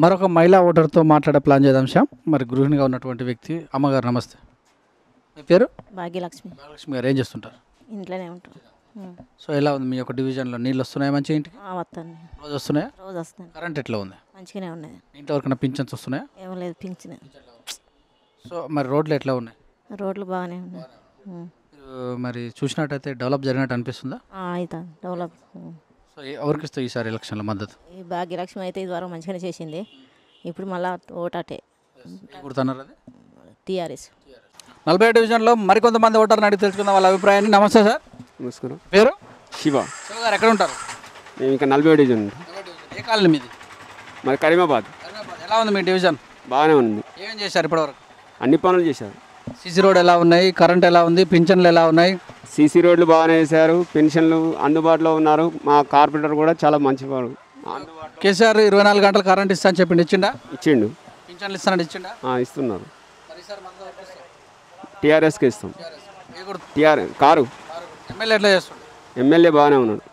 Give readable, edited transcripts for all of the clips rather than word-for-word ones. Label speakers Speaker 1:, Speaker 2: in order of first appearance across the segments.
Speaker 1: మరొక మహిళా ఓటర్తో మాట్లాడే ప్లాన్ చేద్దాం శ్యామ్. మరి గృహిణిగా ఉన్నటువంటి వ్యక్తి అమ్మగారు నమస్తే. మీ పేరు?
Speaker 2: భాగ్యలక్ష్మి.
Speaker 1: భాగ్యలక్ష్మి గారు ఏం చేస్తుంటారు?
Speaker 2: ఇంట్లోనే ఉంటాం.
Speaker 1: సో ఎలా ఉంది మీ యొక్క డివిజన్లో? నీళ్ళు వస్తున్నాయా మంచిగా ఇంటికి?
Speaker 2: వస్తాను.
Speaker 1: రోజు వస్తున్నాయా?
Speaker 2: రోజు వస్తాను.
Speaker 1: కరెంట్ ఎట్లా ఉంది?
Speaker 2: మంచిగానే ఉన్నది.
Speaker 1: ఇంట్లో వరకైనా పింఛన్స్ వస్తున్నాయా?
Speaker 2: ఏమో లేదు, పింఛన్.
Speaker 1: సో మరి రోడ్లు ఎట్లా ఉన్నాయి?
Speaker 2: రోడ్లు బాగానే ఉన్నాయి.
Speaker 1: మరి చూసినట్టయితే డెవలప్ జరిగినట్టు అనిపిస్తుందా?
Speaker 2: అవుతుంది డెవలప్.
Speaker 1: సో ఎవరికి ఇస్తావు ఈసారి ఎలక్షన్ల మద్దతు?
Speaker 2: ఈ భాగ్యలక్ష్మి అయితే ఇది వరకు మంచిగానే చేసింది. ఇప్పుడు మళ్ళా ఓటాటే
Speaker 1: గుర్తున్నారు అది
Speaker 2: టీఆర్ఎస్.
Speaker 1: 40 డివిజన్లో మరికొంతమంది ఓటర్ని అడిగి తెలుసుకుందాం వాళ్ళ అభిప్రాయాన్ని. నమస్తే సార్.
Speaker 3: నమస్కారం.
Speaker 1: పేరు?
Speaker 3: శివ.
Speaker 1: శివ గారు ఎక్కడ ఉంటారు?
Speaker 3: మేము ఇంకా 40 డివిజన్.
Speaker 1: ఏ కాలనీ మీది?
Speaker 3: మరి కరీమాబాద్.
Speaker 1: ఎలా ఉంది మీ డివిజన్?
Speaker 3: బాగానే ఉంది.
Speaker 1: ఏమేం చేశారు ఇప్పటివరకు?
Speaker 3: అన్ని పనులు చేశారు.
Speaker 1: సీసీ రోడ్ ఎలా ఉన్నాయి? కరెంట్ ఎలా ఉంది? పింఛన్లు ఎలా ఉన్నాయి?
Speaker 3: సీసీ రోడ్లు బాగానే వేశారు. పెన్షన్లు అందుబాటులో ఉన్నారు. మా కార్పొరేటర్ కూడా చాలా మంచివాడు.
Speaker 1: కేసీఆర్ 24 గంటలు కరెంట్ ఇస్తా అని చెప్పిండు, ఇచ్చిండా?
Speaker 3: ఇచ్చిండు.
Speaker 1: పింఛన్లు ఇస్తానని ఇచ్చిండా?
Speaker 3: ఇస్తున్నారు. టీఆర్ఎస్కి ఇస్తాం. కారు.
Speaker 1: ఎమ్మెల్యే ఎట్లా చేస్తుండు?
Speaker 3: ఎమ్మెల్యే బాగానే ఉన్నాడు.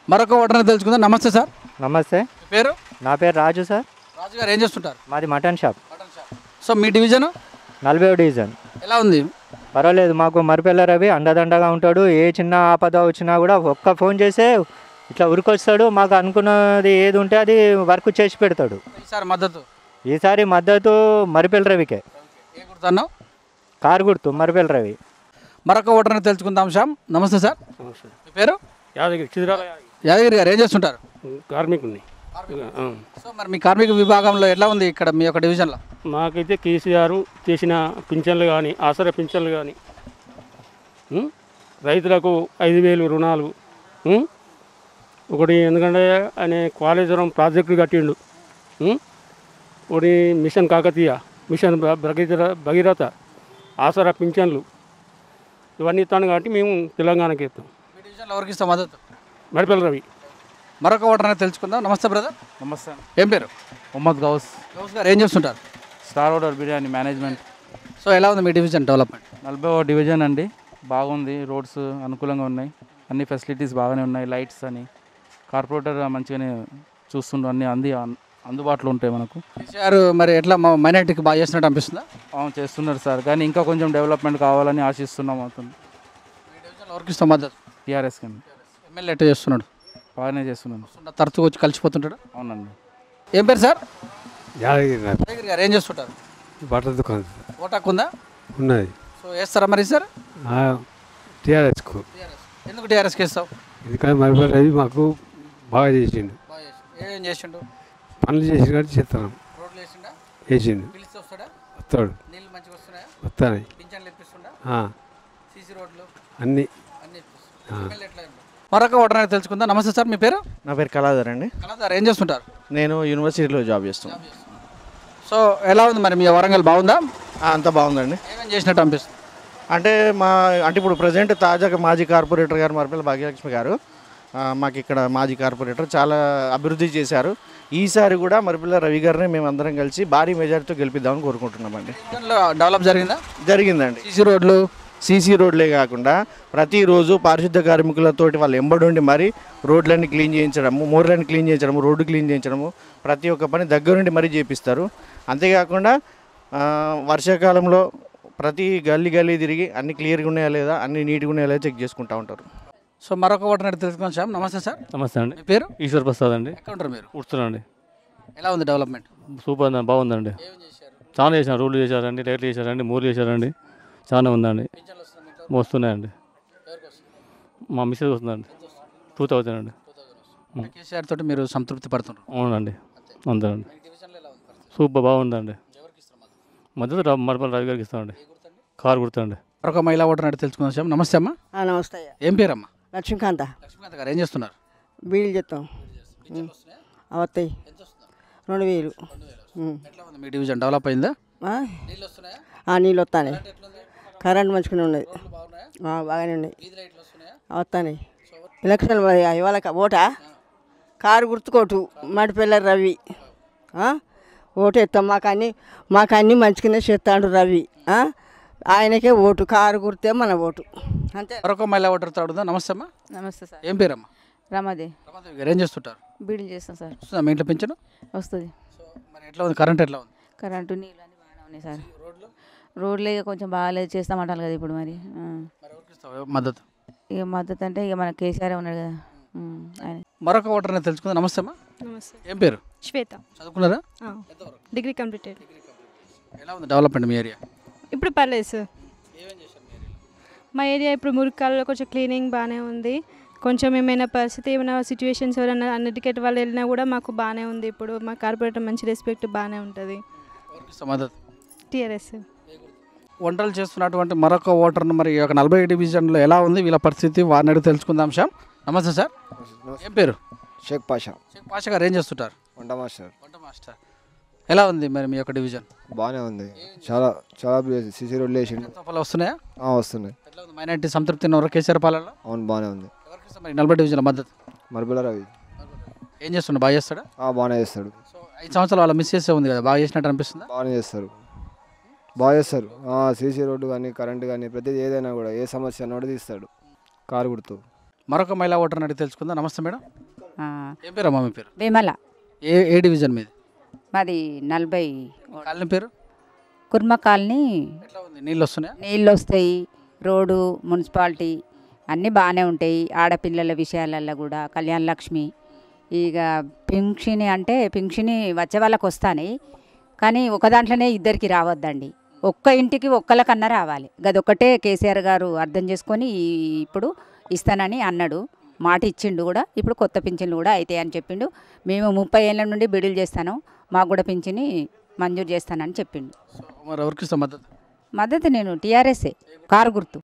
Speaker 1: మరొక ఓటర్ని తెలుసుకుందాం. నమస్తే సార్.
Speaker 4: నమస్తే.
Speaker 1: పేరు?
Speaker 4: నా పేరు రాజు సార్.
Speaker 1: రాజు గారు ఏం చేస్తుంటారు?
Speaker 4: మాది మటన్ షాప్.
Speaker 1: సో మీ డివిజన్
Speaker 4: 40 డివిజన్
Speaker 1: ఎలా ఉంది?
Speaker 4: పర్వాలేదు. మాకు మరిపెల్ల రవి అండదండగా ఉంటాడు. ఏ చిన్న ఆపద వచ్చినా కూడా ఒక్క ఫోన్ చేస్తే ఇట్లా ఉరికొస్తాడు. మాకు అనుకున్నది ఏది ఉంటే అది వర్క్ చేసి పెడతాడు. ఈసారి మద్దతు మరిపెల్ల రవికే.
Speaker 1: ఏ గుర్తున్నావు?
Speaker 4: కారు గుర్తు మరిపెల్ల రవి.
Speaker 1: మరొక ఓటర్ని తెలుసుకుందాం శ్యామ్. నమస్తే సార్. మీ పేరు? యాదగిరి గారు ఏం చేస్తుంటారు?
Speaker 5: కార్మికుని.
Speaker 1: సో మరి మీ కార్మిక విభాగంలో ఎట్లా ఉంది ఇక్కడ మీ యొక్క డివిజన్లో?
Speaker 5: మాకైతే కేసీఆర్ చేసిన పింఛన్లు కానీ, ఆసరా పింఛన్లు కానీ, రైతులకు 5,000 రుణాలు, ఒకటి ఎందుకంటే ఆయన కాళేశ్వరం ప్రాజెక్టులు కట్టిండు, ఒకటి మిషన్ కాకతీయ, మిషన్ భగీరథ, ఆసరా పింఛన్లు ఇవన్నీ ఇస్తాను కాబట్టి మేము తెలంగాణకి ఇస్తాం.
Speaker 1: మీ డివిజన్లో ఎవరికి ఇస్తాం మద్దతు?
Speaker 5: మడిపల్లి రవి.
Speaker 1: మరొక ఓటర్ని తెలుసుకుందాం. నమస్తే బ్రదర్.
Speaker 6: నమస్తే.
Speaker 1: ఏం పేరు?
Speaker 6: మొహమ్మద్ గౌస్.
Speaker 1: గౌస్ గారు ఏం చేస్తుంటారు?
Speaker 6: Star order biryani management.
Speaker 1: So ఎలా ఉంది మీ డివిజన్ డెవలప్మెంట్?
Speaker 6: 40 డివిజన్ అండి. బాగుంది. రోడ్స్ అనుకూలంగా ఉన్నాయి. అన్ని ఫెసిలిటీస్ బాగానే ఉన్నాయి. లైట్స్ అని కార్పొరేటర్ మంచిగానే చూస్తుండ్రు. అన్ని అందుబాటులో ఉంటాయి మనకు.
Speaker 1: కేసీఆర్ మరి ఎట్లా మైనార్టీకి బాగా చేస్తున్నట్టు అనిపిస్తుందా?
Speaker 6: చేస్తున్నారు సార్, కానీ ఇంకా కొంచెం డెవలప్మెంట్ కావాలని ఆశిస్తున్నాం. అవుతుంది.
Speaker 1: మీ డివిజన్లో ఎవరికి ఇస్తాం మద్దతు?
Speaker 6: టీఆర్ఎస్ కానీ.
Speaker 1: ఎమ్మెల్యే ఎట్లా చేస్తున్నాడు?
Speaker 6: బాగానే చేస్తున్నాను.
Speaker 1: తరచుగా వచ్చి కలిసిపోతుంటాడు.
Speaker 6: అవునండి.
Speaker 1: ఏం పేరు సార్?
Speaker 7: యాదగిరి
Speaker 1: గారు ఏం చేస్తుంటారు?
Speaker 7: బట్టల దుకాణం.
Speaker 1: ఓటాకు ఉందా?
Speaker 7: ఉన్నది.
Speaker 1: సో వేస్తారా మరి సార్?
Speaker 7: టీఆర్ఎస్కు.
Speaker 1: ఎందుకు టీఆర్ఎస్కి వేస్తావు?
Speaker 7: ఎందుకంటే మరి రవి మాకు బాగా చేసిండు.
Speaker 1: ఏం చేసిండు?
Speaker 7: పనులు చేసి కాబట్టి చేస్తాను.
Speaker 1: రోడ్లు వేసిండా?
Speaker 7: వేసిండు.
Speaker 1: పిలిస్తే వస్తాడా?
Speaker 7: వస్తాడు.
Speaker 1: నీళ్ళు మంచిగా వస్తున్నాయా?
Speaker 7: వస్తాయి.
Speaker 1: పింఛన్లు ఇప్పిస్తుండా? సీసీ రోడ్లు
Speaker 7: అన్నీ.
Speaker 1: మరొక ఓటర్ తెలుసుకుందా. నమస్తే సార్. మీ పేరు?
Speaker 8: నా పేరు కళాధర్ అండి.
Speaker 1: కళాధర్ ఏం చేస్తుంటారు?
Speaker 8: నేను యూనివర్సిటీలో జాబ్ చేస్తున్నాను.
Speaker 1: సో ఎలా ఉంది మరి మీ వరంగల్? బాగుందా?
Speaker 8: అంతా బాగుందండి.
Speaker 1: ఏమేం చేసినట్టు అనిపిస్తుంది?
Speaker 8: అంటే ఇప్పుడు ప్రజెంట్ తాజాగా మాజీ కార్పొరేటర్ గారు మరిపల్లి భాగ్యలక్ష్మి గారు మాకు ఇక్కడ మాజీ కార్పొరేటర్ చాలా అభివృద్ధి చేశారు. ఈసారి కూడా మరిపల్లి రవి గారిని మేము అందరం కలిసి భారీ మెజారిటీతో గెలిపిద్దామని కోరుకుంటున్నామండి.
Speaker 1: డెవలప్ జరిగిందా?
Speaker 8: జరిగిందండి.
Speaker 1: సీసీ
Speaker 8: రోడ్లే కాకుండా ప్రతిరోజు పారిశుద్ధ కార్మికులతోటి వాళ్ళు ఎంబడుండి మరి రోడ్లన్నీ క్లీన్ చేయించడము, మోర్లన్నీ క్లీన్ చేయించడము, రోడ్డు క్లీన్ చేయించడము, ప్రతి ఒక్క పని దగ్గరుండి మరీ చేపిస్తారు. అంతేకాకుండా వర్షాకాలంలో ప్రతి గల్లీ తిరిగి అన్ని క్లియర్గా ఉన్నాయా లేదా, అన్ని నీట్గా ఉన్నాయా లేదా చెక్ చేసుకుంటూ ఉంటారు.
Speaker 1: సో మరొక ఓటర్ తెలుసుకున్నాం సార్. నమస్తే సార్.
Speaker 5: నమస్తే అండి.
Speaker 1: మీ పేరు?
Speaker 5: ఈశ్వర్ ప్రసాద్ అండి.
Speaker 1: ఎక్కడ ఉంటారు మీరు?
Speaker 5: కూర్చున్నాండి.
Speaker 1: ఎలా ఉంది డెవలప్మెంట్?
Speaker 5: సూపర్ అండి, బాగుందండి. చాలా చేశారు. రోడ్లు చేశారండి, లైట్లు చేశారండి, మూర్లు చేశారండి, చాలా ఉందండి. వస్తున్నాయండి. మా మిస్సెస్ వస్తుందండి. 2000 అండి.
Speaker 1: కేసీఆర్ తోటి మీరు సంతృప్తి పడుతున్నారు?
Speaker 5: అవునండి, అంతేనండి. సూపర్ బాగుందండి. మద్దతు మరిపల్లి రవి గారికి ఇస్తామండి. కారు గుర్తండి.
Speaker 1: మరొక మహిళా ఓటర్ తెలుసుకుందాం సార్. నమస్తే అమ్మా.
Speaker 9: నమస్తే.
Speaker 1: ఏం పేరమ్మా?
Speaker 9: లక్ష్మీకాంత.
Speaker 1: లక్ష్మీకాంత గారు ఏం చేస్తున్నారు?
Speaker 9: బీడీలు చెప్తాం. వస్తాయి 2000.
Speaker 1: ఎట్లా ఉంది మీ డివిజన్? డెవలప్ అయిందా?
Speaker 9: నీళ్ళు వస్తాయి. కరెంట్ మంచిగానే ఉన్నది. బాగానే ఉన్నాయి. వస్తాయి. ఎలక్షన్ ఇవాళ ఓటా కారు గుర్తుకోటు మడిపల్లి రవి ఓటు ఎత్తాం. మాకు అన్నీ మంచిగానే చేస్తాడు రవి. ఆయనకే ఓటు. కారు గుర్తే మన ఓటు అంతే.
Speaker 1: మరొక మహిళా ఓటర్తో అడుగుదా. నమస్తే అమ్మా.
Speaker 10: నమస్తే సార్.
Speaker 1: ఏం పేరమ్మా?
Speaker 10: రమాదేవి.
Speaker 1: రమాదేవి గారు ఏం చేస్తుంటారు?
Speaker 10: బీడీలు చేస్తాం సార్.
Speaker 1: వస్తుందా మీ ఇంట్లో పింఛను?
Speaker 10: వస్తుంది.
Speaker 1: సో మరి ఎట్లా ఉంది కరెంట్ ఎట్లా ఉంది?
Speaker 10: కరెంటు నీళ్ళు అన్నీ బాగానే ఉన్నాయి సార్. రోడ్లు ఇక కొంచెం బాగాలేదు చేస్తామంటారు కదా ఇప్పుడు మరి.
Speaker 1: మరి ఎవరికి ఇస్తావు మద్దతు?
Speaker 10: ఇక మద్దతు అంటే ఇక మన కేసీఆర్ ఉన్నాడు కదా ఆయన.
Speaker 1: మరొక ఓటర్ని తెలుసుకుందాం. నమస్తే అమ్మా.
Speaker 11: నమస్తే.
Speaker 1: ఏం పేరు?
Speaker 11: శ్వేత.
Speaker 1: చదువుకున్నారా?
Speaker 11: Degree completed.
Speaker 1: ఎలా ఉంది డెవలప్మెంట్ మీ ఏరియా?
Speaker 11: ఇప్పుడు పర్లేదు సార్. మా ఏరియా ఇప్పుడు మురికాలలో కొంచెం క్లీనింగ్ బాగానే ఉంది. కొంచెం ఏమైనా పరిస్థితి ఏమైనా సిచ్యువేషన్స్ ఎవరైనా అన్ఎడ్యుకేట్ వాళ్ళు వెళ్ళినా కూడా మాకు బాగానే ఉంది. ఇప్పుడు మా కార్పొరేటర్ మంచి రెస్పెక్ట్ బాగానే ఉంటుంది. టీఆర్ఎస్.
Speaker 1: వంటలు చేస్తున్నటువంటి మరొక ఓటర్ను మరి ఒక 40 డివిజన్లో ఎలా ఉంది వీళ్ళ పరిస్థితి వారిని అడిగి తెలుసుకుందాం. శ్యామ్ నమస్తే సార్. ఏం పేరు?
Speaker 12: షేక్ పాషా.
Speaker 1: షేక్ పాషా గారు ఏం చేస్తుంటారు?
Speaker 12: వంట మాస్టర్.
Speaker 1: వంట మాస్టర్. ఎలా ఉంది మరి మీ యొక్క డివిజన్?
Speaker 12: బాగానే ఉంది. చాలా చాలా సిసి రోడ్లు వేసిండు.
Speaker 1: వస్తున్నాయా?
Speaker 12: వస్తున్నాయి.
Speaker 1: ఎట్లా ఉంది మైనార్టీ సంతృప్తి ఉన్నవారు కేసీఆర్ పాలనలో?
Speaker 12: అవును బాగానే ఉంది.
Speaker 1: ఎవరికి మరి 40 డివిజన్ల మద్దతు?
Speaker 12: మరబుల రవి.
Speaker 1: ఏం చేస్తున్నాడు? బాగా చేస్తాడా?
Speaker 12: బాగానే చేస్తాడు.
Speaker 1: సో 5 సంవత్సరాలు వాళ్ళ మిస్ చేసే ఉంది కదా, బాగా చేసినట్టు అనిపిస్తుందా?
Speaker 12: బాగానే చేస్తారు. బాగా చేస్తారు. సీసీ రోడ్డు కానీ కరెంటు కానీ ప్రతిదీ ఏదైనా కూడా ఏ సమస్య నోటి తీస్తాడు. కారు గుర్తు.
Speaker 1: మరొక మహిళా ఓటర్ని అడిగి తెలుసుకుందాం. నమస్తే మేడం. ఏం పేరు అమ్మా మీ పేరు?
Speaker 13: వేమల.
Speaker 1: ఏ డివిజన్ మీది?
Speaker 13: మాది 40.
Speaker 1: కాలనీ పేరు?
Speaker 13: కుర్మ కాలనీ.
Speaker 1: ఎట్లా ఉంది? నీళ్ళు వస్తున్నాయా?
Speaker 13: నీళ్ళు వస్తాయి. రోడ్డు మున్సిపాలిటీ అన్నీ బాగానే ఉంటాయి. ఆడపిల్లల విషయాలలో కూడా కళ్యాణ లక్ష్మి ఇక పింఛని అంటే పింఛని వచ్చే వాళ్ళకి వస్తాయి కానీ ఒక దాంట్లోనే ఇద్దరికి రావద్దండి. ఒక్క ఇంటికి ఒక్కళ్ళకన్నా రావాలి. గదొక్కటే కేసీఆర్ గారు అర్థం చేసుకొని ఇప్పుడు ఇస్తానని అన్నాడు. మాట ఇచ్చిండు కూడా. ఇప్పుడు కొత్త పింఛన్లు కూడా అవుతాయి అని చెప్పిండు. మేము 30 ఏళ్ళ నుండి బిడులు చేస్తాను, మాకు కూడా పింఛని మంజూరు చేస్తానని చెప్పిండు.
Speaker 1: మరి ఎవరికి ఇస్తాం మద్దతు?
Speaker 13: మద్దతు నేను టీఆర్ఎస్ఏ కారు గుర్తు.